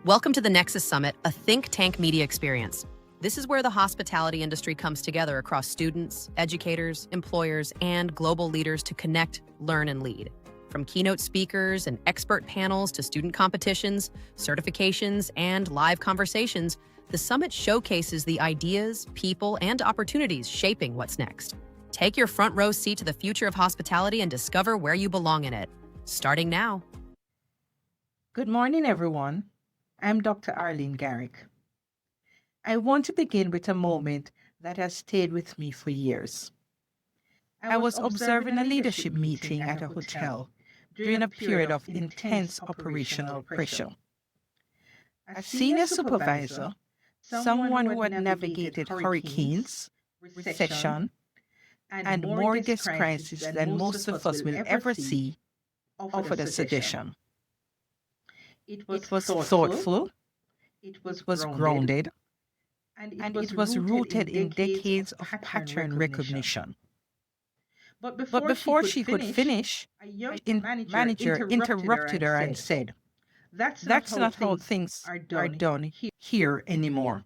Welcome to the Nexus Summit, a think tank media experience. This is where the hospitality industry comes together across students, educators, employers, and global leaders to connect, learn, and lead. From keynote speakers and expert panels to student competitions, certifications, and live conversations, the summit showcases the ideas, people, and opportunities shaping what's next. Take your front row seat to the future of hospitality and discover where you belong in it. Starting now. Good morning, everyone. I'm Dr. Arlene Garrick. I want to begin with a moment that has stayed with me for years. I was observing a leadership meeting at a hotel during a period of intense operational pressure. A senior supervisor, someone who had navigated hurricanes, recession, and mortgage crisis than most of us will ever see, offered a suggestion. It was thoughtful, it was grounded, and it was rooted in decades of pattern recognition. But before she could finish, a manager interrupted her and said, "That's not how things are done here anymore."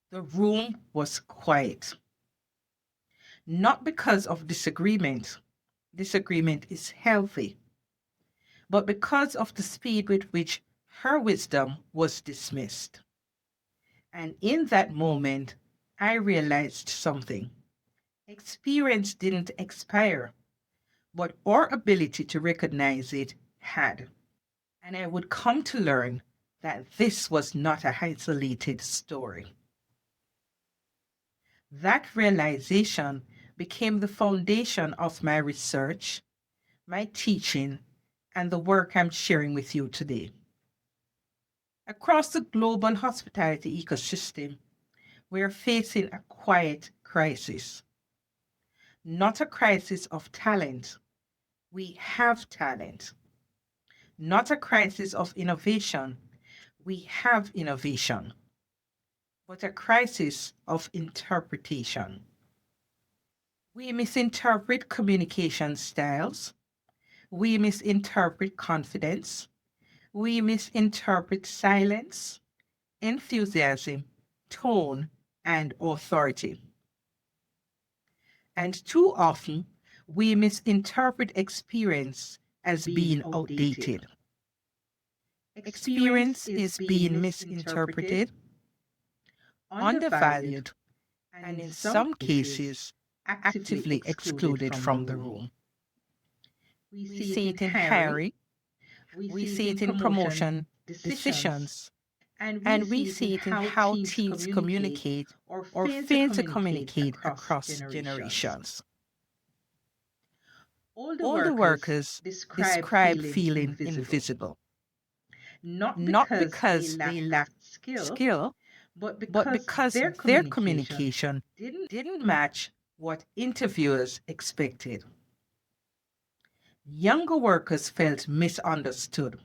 The room was quiet. Not because of disagreement is healthy, but because of the speed with which her wisdom was dismissed. And in that moment, I realized something. Experience didn't expire, but our ability to recognize it had. And I would come to learn that this was not an isolated story. That realization became the foundation of my research, my teaching, and the work I'm sharing with you today. Across the global hospitality ecosystem, we are facing a quiet crisis. Not a crisis of talent. We have talent. Not a crisis of innovation. We have innovation. But a crisis of interpretation. We misinterpret communication styles. We misinterpret confidence. We misinterpret silence, enthusiasm, tone, and authority. And too often, we misinterpret experience as being outdated. Experience is being misinterpreted, undervalued, and in some cases, actively excluded from the room. We see it in hiring, we see it in promotion decisions, and we see it in how teams communicate or fail to communicate across generations. Older workers describe feeling invisible, not because they lacked skill, but because their communication didn't match what interviewers expected. Younger workers felt misunderstood,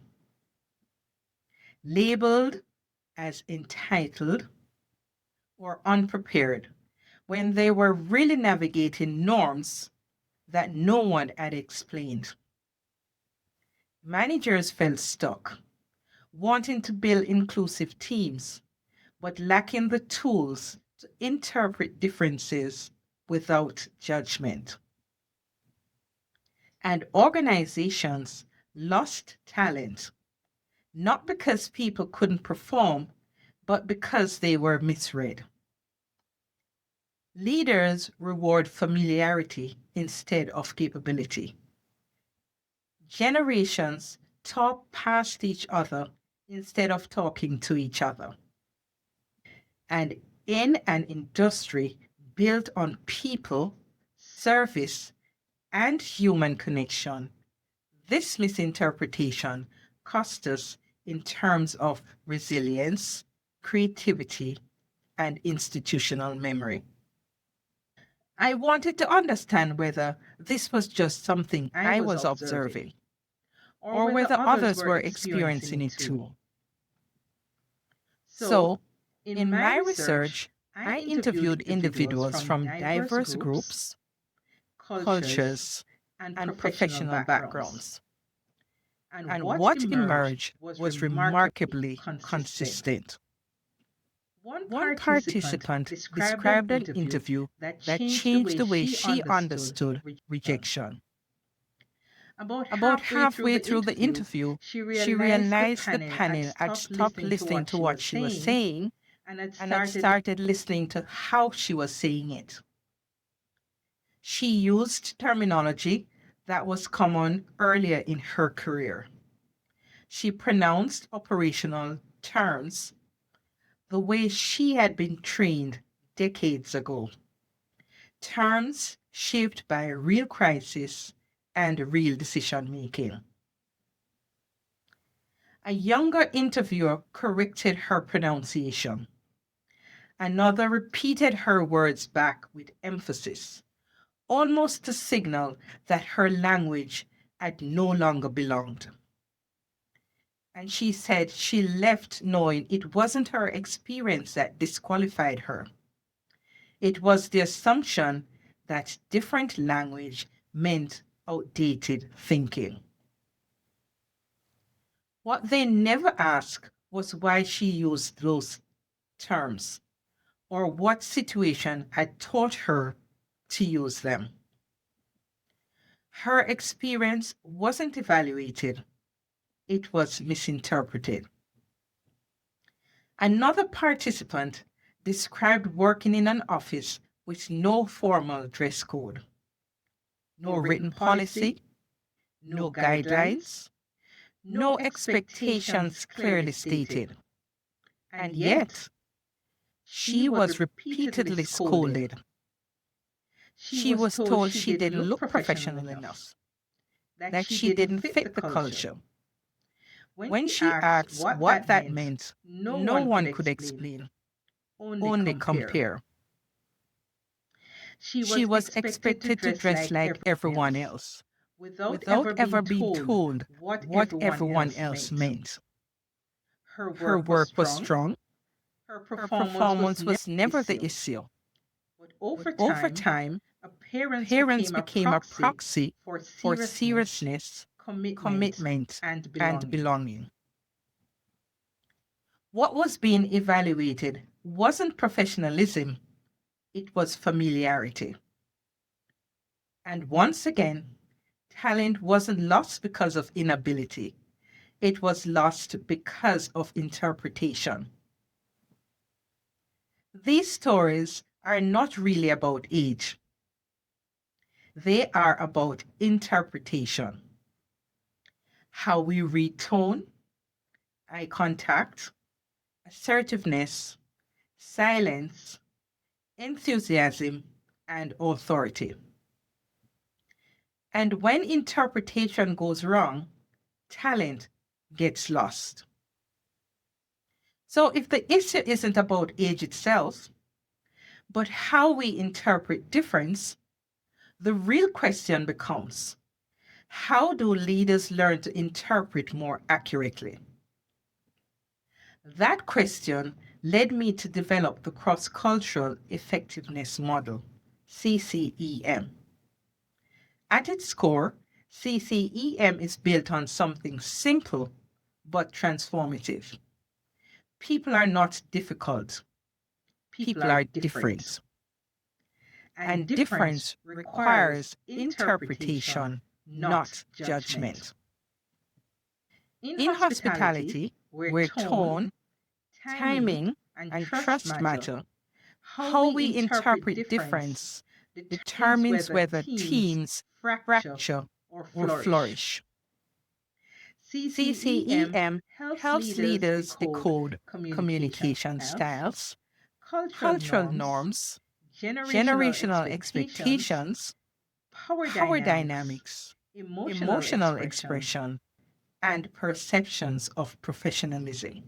labeled as entitled or unprepared when they were really navigating norms that no one had explained. Managers felt stuck, wanting to build inclusive teams, but lacking the tools to interpret differences without judgment. And organizations lost talent, not because people couldn't perform, but because they were misread. Leaders reward familiarity instead of capability. Generations talk past each other instead of talking to each other. And in an industry built on people, service, and human connection, this misinterpretation cost us in terms of resilience, creativity, and institutional memory. I wanted to understand whether this was just something I was observing, or whether others were experiencing it too. So, in my research, I interviewed individuals from diverse groups, cultures, and professional backgrounds. and what emerged was remarkably consistent. One participant described an interview that changed the way she understood rejection. About halfway through the interview, she realized the panel had stopped listening to what she was saying and had started listening to how she was saying it. She used terminology that was common earlier in her career. She pronounced operational terms the way she had been trained decades ago. Terms shaped by real crisis and real decision making. A younger interviewer corrected her pronunciation. Another repeated her words back with emphasis, almost to signal that her language had no longer belonged. And she said she left knowing it wasn't her experience that disqualified her. It was the assumption that different language meant outdated thinking. What they never asked was why she used those terms or what situation had taught her to use them. Her experience wasn't evaluated, it was misinterpreted. Another participant described working in an office with no formal dress code, no written policy, no guidelines, no expectations clearly stated. And yet, she was repeatedly scolded. She was told she didn't look professional enough, that she didn't fit the culture. When she asked what that meant, no one could explain, only compare. She was expected to dress like everyone else, without ever being told what everyone else meant. Her work was strong. Her performance was never the issue. But over time, appearance became a proxy for seriousness, commitment, and belonging. What was being evaluated wasn't professionalism, it was familiarity. And once again, talent wasn't lost because of inability, it was lost because of interpretation. These stories are not really about age. They are about interpretation. How we read tone, eye contact, assertiveness, silence, enthusiasm, and authority. And when interpretation goes wrong, talent gets lost. So if the issue isn't about age itself, but how we interpret difference, the real question becomes, how do leaders learn to interpret more accurately? That question led me to develop the cross-cultural effectiveness model, CCEM. At its core, CCEM is built on something simple but transformative. People are not difficult. People are different. And difference requires interpretation, not judgment. In hospitality, where tone, timing, and trust matter, how we interpret difference determines whether teams fracture or flourish. CCEM helps leaders decode communication styles, cultural norms, generational expectations, power dynamics, emotional expression, and perceptions of professionalism.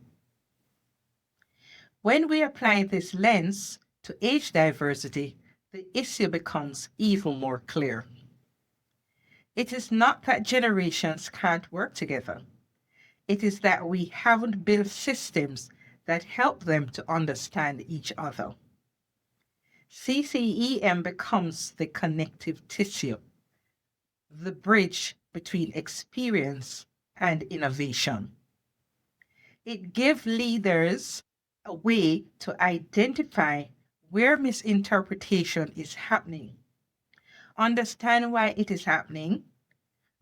When we apply this lens to age diversity, the issue becomes even more clear. It is not that generations can't work together. It is that we haven't built systems that help them to understand each other. CCEM becomes the connective tissue, the bridge between experience and innovation. It gives leaders a way to identify where misinterpretation is happening, understand why it is happening,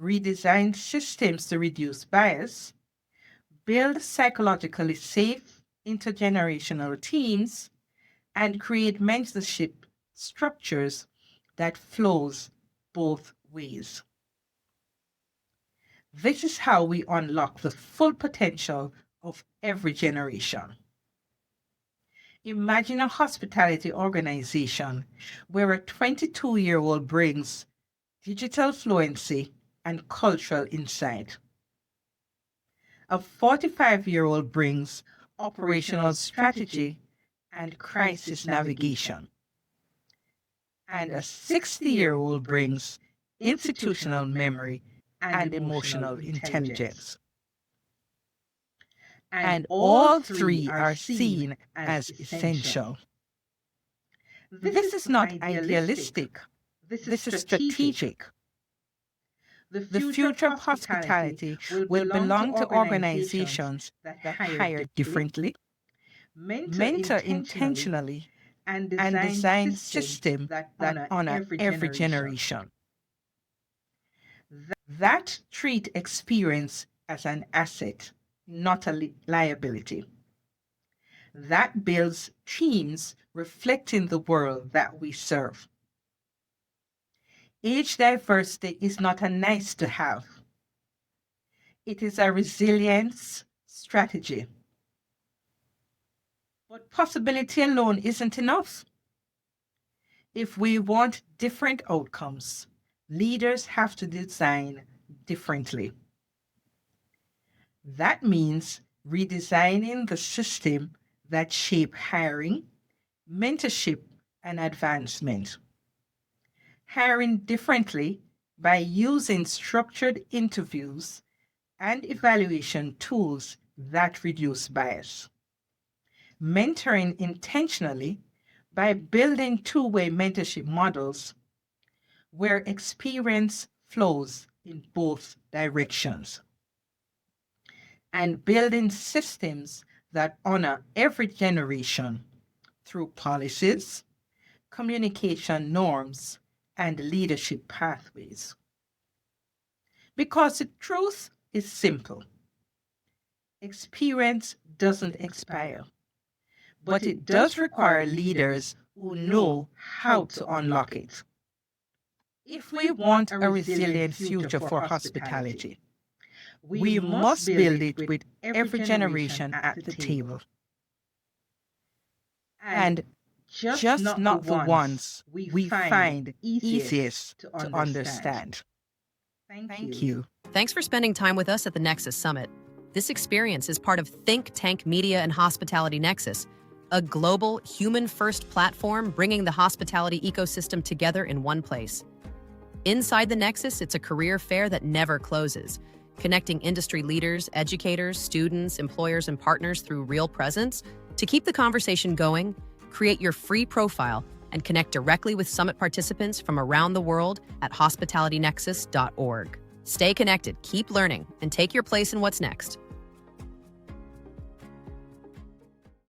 redesign systems to reduce bias, build psychologically safe intergenerational teams, and create mentorship structures that flows both ways. This is how we unlock the full potential of every generation. Imagine a hospitality organization where a 22-year-old brings digital fluency and cultural insight. A 45-year-old brings operational strategy and crisis navigation. And a 60-year-old brings institutional memory and emotional intelligence. And all three are seen as essential. This is not idealistic. This is strategic. The future of hospitality will belong to organizations that hire differently, mentor intentionally, and design systems that honor every generation. That treat experience as an asset, not a liability. That builds teams reflecting the world that we serve. Age diversity is not a nice to have. It is a resilience strategy. But possibility alone isn't enough. If we want different outcomes, leaders have to design differently. That means redesigning the system that shape hiring, mentorship, and advancement. Hiring differently by using structured interviews and evaluation tools that reduce bias. Mentoring intentionally by building two-way mentorship models where experience flows in both directions. And building systems that honor every generation through policies, communication norms, and leadership pathways. Because the truth is simple. Experience doesn't expire, but it does require leaders who know how to unlock it. If we want a resilient future for hospitality, we must build it with every generation at the table. And just not the ones we find easiest to understand. Thank you. Thanks for spending time with us at the Nexus Summit. This experience is part of Think Tank Media and Hospitality Nexus, a global human-first platform bringing the hospitality ecosystem together in one place. Inside the Nexus, it's a career fair that never closes, connecting industry leaders, educators, students, employers, and partners through real presence. To keep the conversation going, create your free profile and connect directly with summit participants from around the world at hospitalitynexus.org. Stay connected, keep learning, and take your place in what's next.